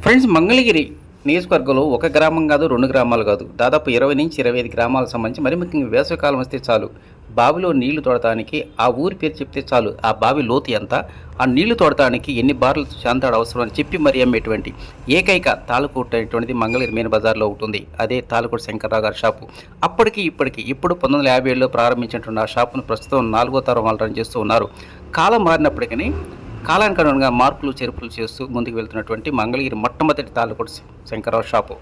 Friends, Mangalagiri నియోజకవర్గంలో ఒక గ్రామం కాదు, 2 గ్రామాలు కాదు, దాదాపు 20 నుంచి 25 గ్రామాలకు సంబంధించి, మరి ముఖ్యంగా వేసవికాలం వస్తే చాలు బావిలో నీళ్లు తోడటానికి ఆ ఊరి పేరు చెప్తే చాలు ఆ బావి లోతు ఎంత, ఆ నీళ్లు తోడటానికి ఎన్ని బార్లు శాంతాడు అవసరం అని చెప్పి మరి అమ్మేటువంటి ఏకైక తాళకోట అనేటువంటిది మంగళగిరి మెయిన్ బజార్లో ఉంటుంది. అదే తాళకోట శంకర్రావు గారి షాపు. అప్పటికి ఇప్పుడు 1957లో ప్రారంభించినటువంటి ఆ షాపును ప్రస్తుతం 4వ తరం వాళ్ళు రన్ చేస్తూ ఉన్నారు. కాలం మారినప్పటికీ కాలానికి అనుగుణంగా మార్పులు చేర్పులు చేస్తూ ముందుకు వెళ్తున్నటువంటి మంగళగిరి మొట్టమొదటి తాళకోట శంకర్రావు షాపు.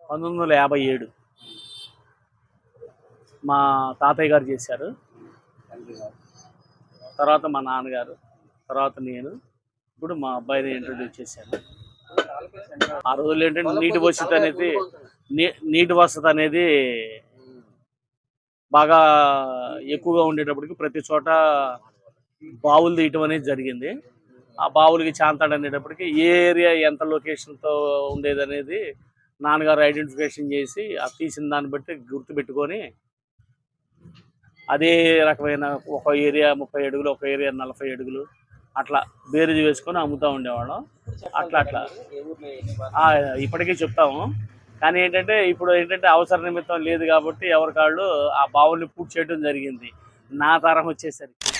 1957 మా తాతయ్య గారు చేశారు. తర్వాత మా నాన్నగారు, తర్వాత నేను, ఇప్పుడు మా అబ్బాయిని ఇంట్రొడ్యూస్ చేశాను. ఆ రోజుల్లో ఏంటంటే నీటి వసతి అనేది బాగా ఎక్కువగా ఉండేటప్పటికి ప్రతి చోట బావులు తీయటం అనేది జరిగింది. ఆ బావులకి చాంతాడు అనేటప్పటికి ఏ ఏరియా ఎంత లొకేషన్తో ఉండేది అనేది నాన్నగారు ఐడెంటిఫికేషన్ చేసి ఆ తీసిన దాన్ని బట్టి గుర్తుపెట్టుకొని అదే రకమైన ఒక ఏరియా 30 అడుగులు, ఒక ఏరియా 40 అడుగులు అట్లా బేరీజు వేసుకొని అమ్ముతూ ఉండేవాళ్ళం. అట్లా ఇప్పటికీ చెప్తాము. కానీ ఇప్పుడు అవసర నిమిత్తం లేదు కాబట్టి ఎవరికాళ్ళు ఆ బావుల్ని పూర్తి చేయడం జరిగింది. నా తరం వచ్చేసరికి